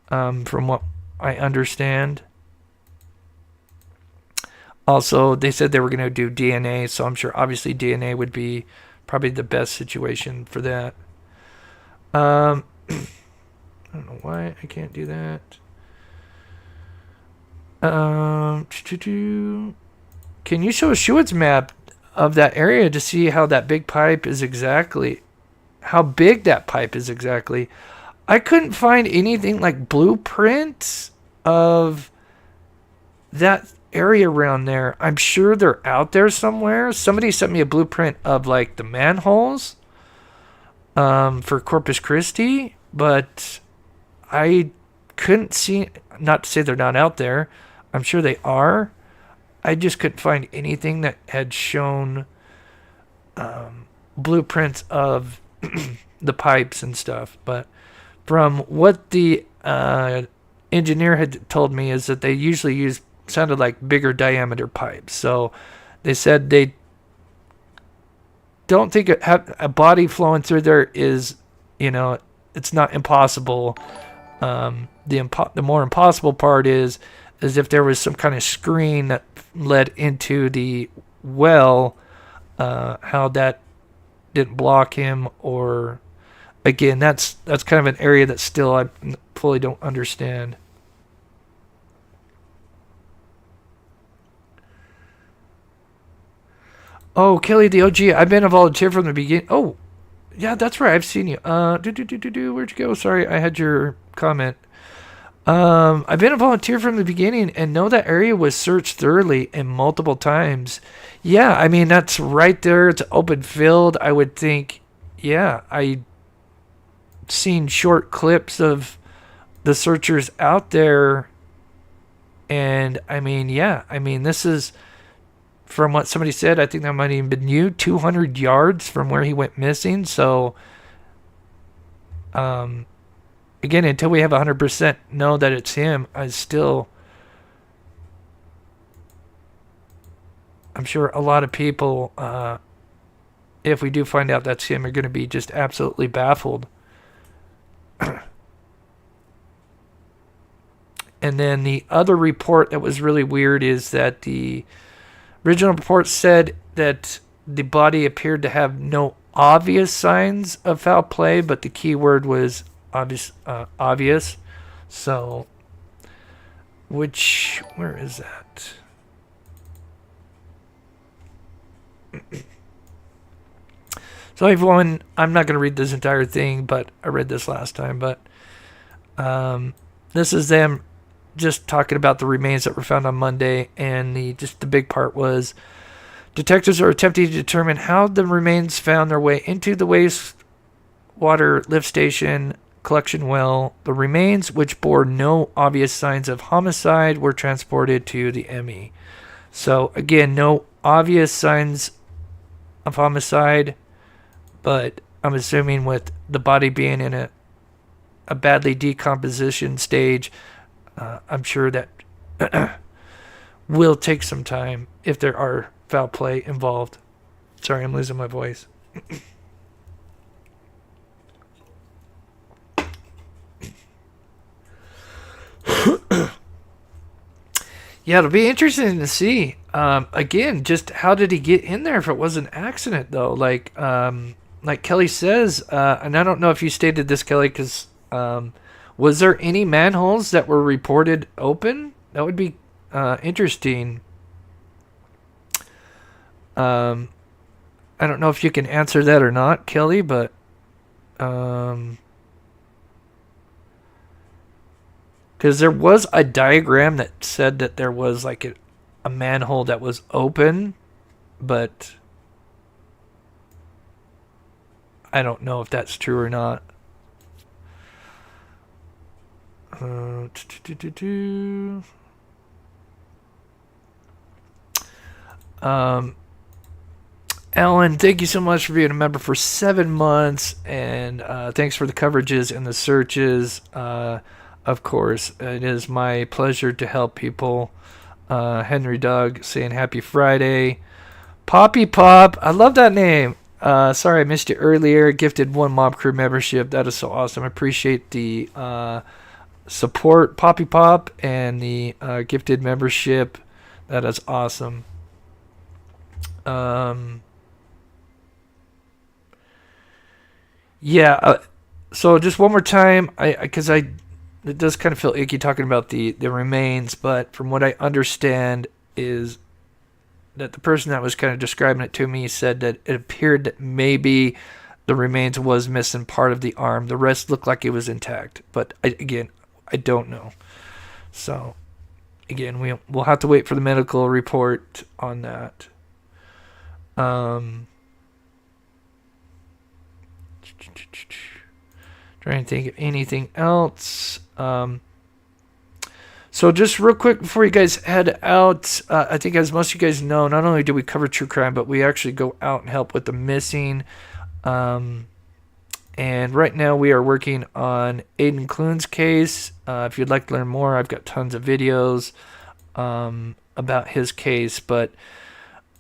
from what I understand. Also, they said they were going to do DNA, so I'm sure obviously DNA would be probably the best situation for that. I don't know why I can't do that. Can you show a Schewitz map of that area to see how that big pipe is exactly, how big that pipe is exactly? I couldn't find anything like blueprints of that area around there. I'm sure they're out there somewhere. Somebody sent me a blueprint of like the manholes for Corpus Christi, but I couldn't see, not to say they're not out there. I'm sure they are. I just couldn't find anything that had shown blueprints of the pipes and stuff. But from what the engineer had told me is that they usually sounded like bigger diameter pipes. So they said they don't think a body flowing through there is, it's not impossible. The more impossible part is if there was some kind of screen that led into the well, how that didn't block him, or again, that's kind of an area that still I fully don't understand. Oh, Kelly the OG, I've been a volunteer from the beginning. Oh, yeah, that's right. I've seen you. Where'd you go? Sorry, I had your comment. I've been a volunteer from the beginning and know that area was searched thoroughly and multiple times. Yeah, I mean, that's right there. It's an open field. I would think, yeah, I seen short clips of the searchers out there. And I mean, yeah, I mean, this is, from what somebody said, I think that might even been you, 200 yards from where he went missing. So, again, until we have 100% know that it's him, I'm sure a lot of people, if we do find out that's him, are going to be just absolutely baffled. And then the other report that was really weird is that the original report said that the body appeared to have no obvious signs of foul play, but the key word was obvious. So, where is that? So everyone, I'm not going to read this entire thing, but I read this last time, but this is them just talking about the remains that were found on Monday, and the big part was detectives are attempting to determine how the remains found their way into the wastewater lift station collection well. The remains, which bore no obvious signs of homicide, were transported to the ME. So again, no obvious signs of homicide, but I'm assuming with the body being in a badly decomposition stage, I'm sure that will take some time if there are foul play involved. Sorry, I'm losing my voice. Yeah, it'll be interesting to see. Again, just how did he get in there if it was an accident, though? Like Kelly says, and I don't know if you stated this, Kelly, because was there any manholes that were reported open? That would be interesting. I don't know if you can answer that or not, Kelly, but because there was a diagram that said that there was like a manhole that was open, but I don't know if that's true or not. Alan, thank you so much for being a member for 7 months, and thanks for the coverages and the searches. Of course, it is my pleasure to help people. Henry Doug saying happy Friday. Poppy Pop, I love that name. Sorry I missed you earlier. Gifted 1 Mob Crew membership. That is so awesome. I appreciate the support, Poppy Pop, and the gifted membership. That is awesome. Yeah. So just one more time, because it does kind of feel icky talking about the remains, but from what I understand is that the person that was kind of describing it to me said that it appeared that maybe the remains was missing part of the arm. The rest looked like it was intact, but I don't know. So again, we'll have to wait for the medical report on that. Trying to think of anything else. So just real quick before you guys head out, I think as most of you guys know, not only do we cover true crime, but we actually go out and help with the missing. And right now we are working on Aiden Cloon's case. If you'd like to learn more, I've got tons of videos about his case. But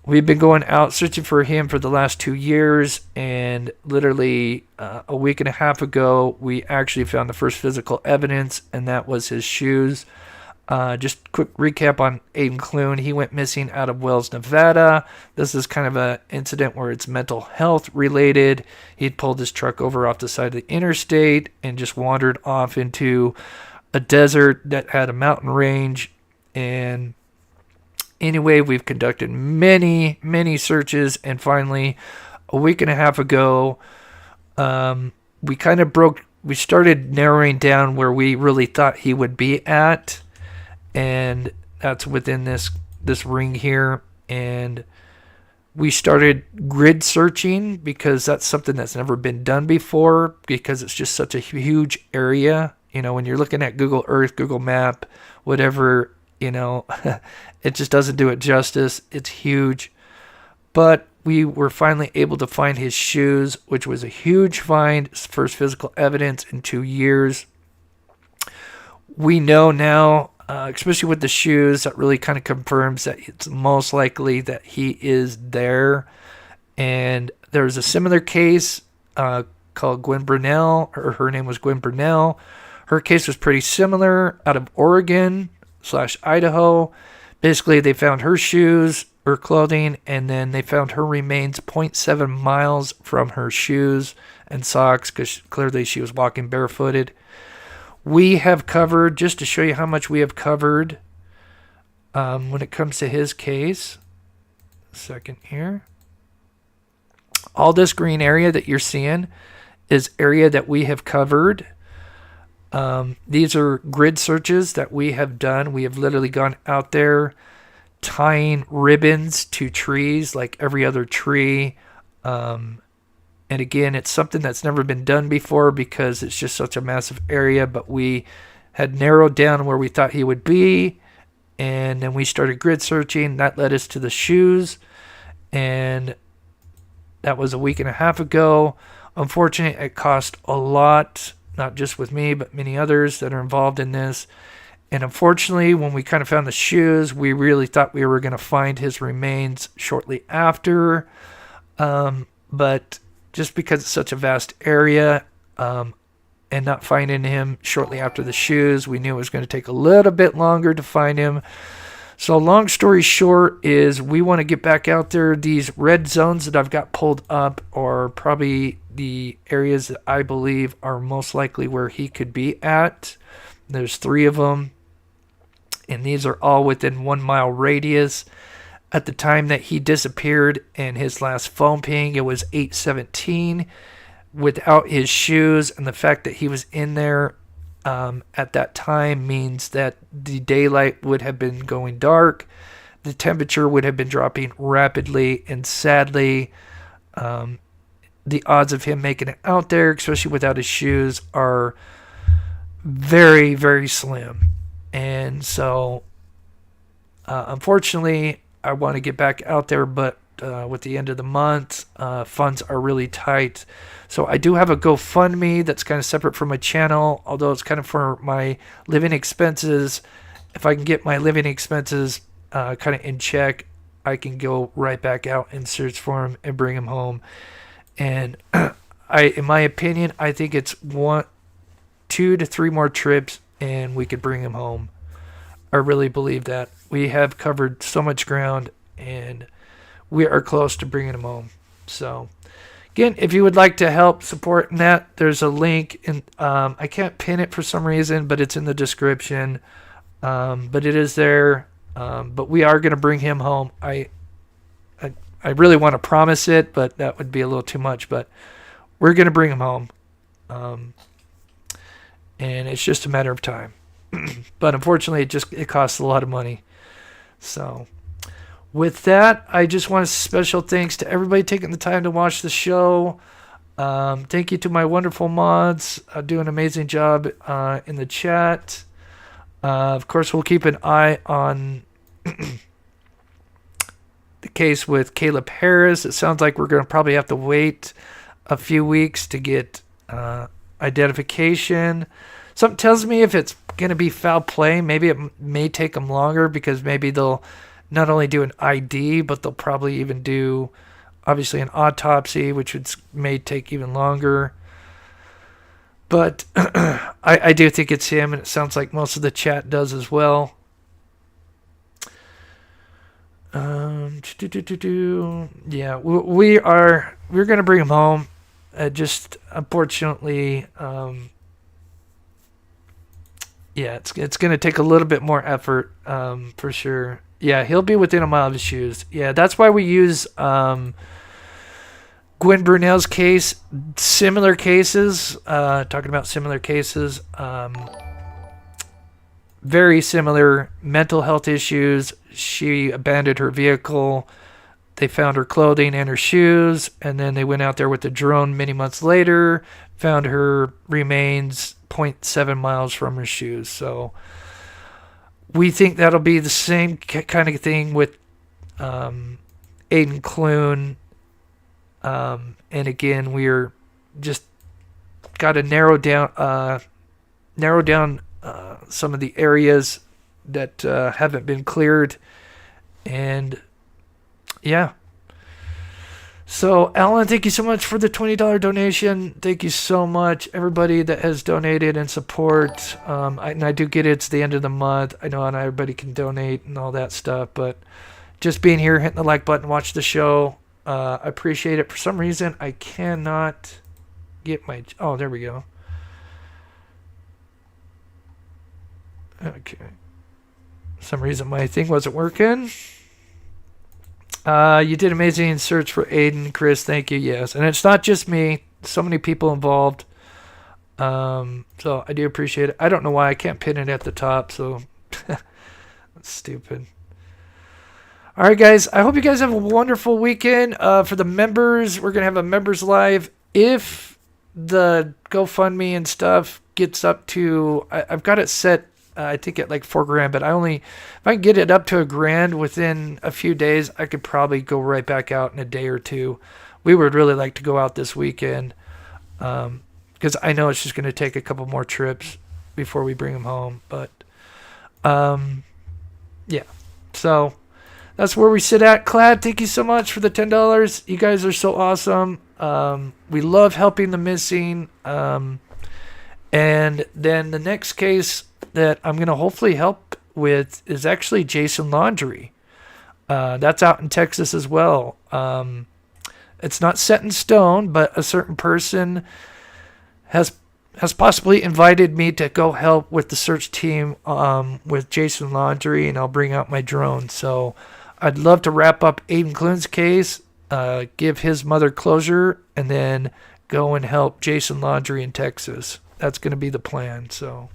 we've been going out searching for him for the last 2 years, and literally a week and a half ago, we actually found the first physical evidence, and that was his shoes. Just quick recap on Aiden Cloon. He went missing out of Wells, Nevada. This is kind of an incident where it's mental health related. He'd pulled his truck over off the side of the interstate and just wandered off into a desert that had a mountain range. And anyway, we've conducted many, many searches, and finally, a week and a half ago, we started narrowing down where we really thought he would be at, and that's within this ring here. And we started grid searching because that's something that's never been done before, because it's just such a huge area. You know, when you're looking at Google Earth, Google Map, whatever, you know, it just doesn't do it justice. It's huge. But we were finally able to find his shoes, which was a huge find. First physical evidence in 2 years. We know now, especially with the shoes, that really kind of confirms that it's most likely that he is there. And there's a similar case called Gwen Brunell, or her name was Gwen Brunell. Her case was pretty similar, out of Oregon / Idaho. Basically, they found her shoes, her clothing, and then they found her remains 0.7 miles from her shoes and socks, because clearly she was walking barefooted. We have covered, just to show you how much we have covered when it comes to his case. Second here. All this green area that you're seeing is area that we have covered. These are grid searches that we have done. We have literally gone out there tying ribbons to trees like every other tree. And again, it's something that's never been done before because it's just such a massive area, but we had narrowed down where we thought he would be. And then we started grid searching. That led us to the shoes. And that was a week and a half ago. Unfortunately, it cost a lot, not just with me, but many others that are involved in this. And unfortunately, when we kind of found the shoes, we really thought we were going to find his remains shortly after. But just because it's such a vast area, and not finding him shortly after the shoes, we knew it was going to take a little bit longer to find him. So long story short is we want to get back out there. These red zones that I've got pulled up are probably the areas that I believe are most likely where he could be at. There's 3 of them, and these are all within 1 mile radius. At the time that he disappeared and his last phone ping, it was 8:17 without his shoes, and the fact that he was in there at that time means that the daylight would have been going dark, the temperature would have been dropping rapidly, and sadly, the odds of him making it out there, especially without his shoes, are very, very slim. And so, unfortunately, I want to get back out there, but with the end of the month, funds are really tight. So I do have a GoFundMe that's kind of separate from my channel, although it's kind of for my living expenses. If I can get my living expenses kind of in check, I can go right back out and search for him and bring him home. And in my opinion, I think it's 2 to 3 more trips and we could bring him home. I really believe that. We have covered so much ground and we are close to bringing him home. So again, if you would like to help support that, there's a link, and I can't pin it for some reason, but it's in the description. But it is there. But we are going to bring him home. I really want to promise it, but that would be a little too much. But we're going to bring him home, and it's just a matter of time. But unfortunately, it costs a lot of money. So with that, I just want special thanks to everybody taking the time to watch the show. Thank you to my wonderful mods. Do an amazing job in the chat. Of course, we'll keep an eye on the case with Caleb Harris. It sounds like we're going to probably have to wait a few weeks to get identification. Something tells me if it's going to be foul play, maybe it may take them longer because maybe they'll not only do an ID, but they'll probably even do, obviously, an autopsy, which may take even longer. But I do think it's him, and it sounds like most of the chat does as well. Yeah, we're going to bring him home. Just unfortunately, yeah, it's going to take a little bit more effort, for sure. Yeah, he'll be within a mile of his shoes. Yeah, that's why we use Gwen Brunel's case. Similar cases, talking about similar cases, very similar mental health issues. She abandoned her vehicle. They found her clothing and her shoes, and then they went out there with the drone many months later, found her remains 0.7 miles from her shoes. So we think that'll be the same kind of thing with Aiden Cloon. And again, we're just got to narrow down some of the areas that haven't been cleared. And yeah, So, Alan, thank you so much for the $20 donation. Thank you so much, everybody that has donated and support. And I do get it. It's the end of the month. I know not everybody can donate and all that stuff, but just being here, hitting the like button, watch the show. I appreciate it. For some reason, I cannot get my... Oh, there we go. Okay. For some reason, my thing wasn't working. You did amazing search for Aiden, Chris. Thank you. Yes, and it's not just me. So many people involved. So I do appreciate it. I don't know why I can't pin it at the top. So that's stupid. All right, guys. I hope you guys have a wonderful weekend. For the members, we're gonna have a members live. If the GoFundMe and stuff gets up to, I've got it set. I think at like $4,000, but if I can get it up to $1,000 within a few days, I could probably go right back out in a day or two. We would really like to go out this weekend, because I know it's just going to take a couple more trips before we bring them home. But yeah, so that's where we sit at. Clad, thank you so much for the $10. You guys are so awesome. We love helping the missing. And then the next case that I'm going to hopefully help with is actually Jason Laundrie. That's out in Texas as well. It's not set in stone, but a certain person has possibly invited me to go help with the search team with Jason Laundrie, and I'll bring out my drone. So I'd love to wrap up Aiden Cloon's case, give his mother closure, and then go and help Jason Laundrie in Texas. That's going to be the plan. So...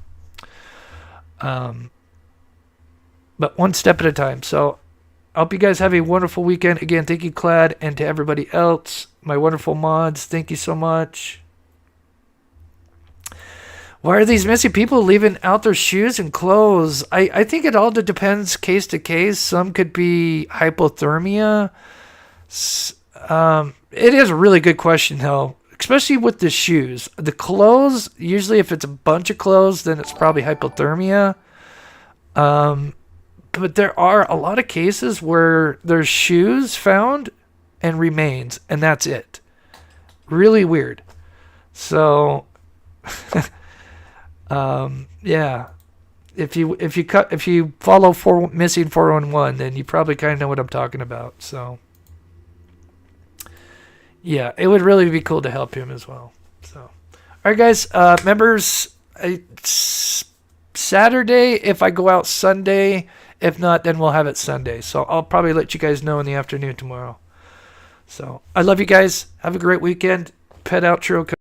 but one step at a time. So I hope you guys have a wonderful weekend. Again, thank you, Clad, and to everybody else, my wonderful mods, thank you so much. Why are these missing people leaving out their shoes and clothes? I think it all depends case to case. Some could be hypothermia. It is a really good question, though. Especially with the shoes. The clothes, usually if it's a bunch of clothes, then it's probably hypothermia. But there are a lot of cases where there's shoes found and remains, and that's it. Really weird. So, yeah. If you follow missing 411, then you probably kind of know what I'm talking about. So. Yeah, it would really be cool to help him as well. So, all right, guys, members, Saturday, if I go out Sunday. If not, then we'll have it Sunday. So I'll probably let you guys know in the afternoon tomorrow. So I love you guys. Have a great weekend. Pet outro.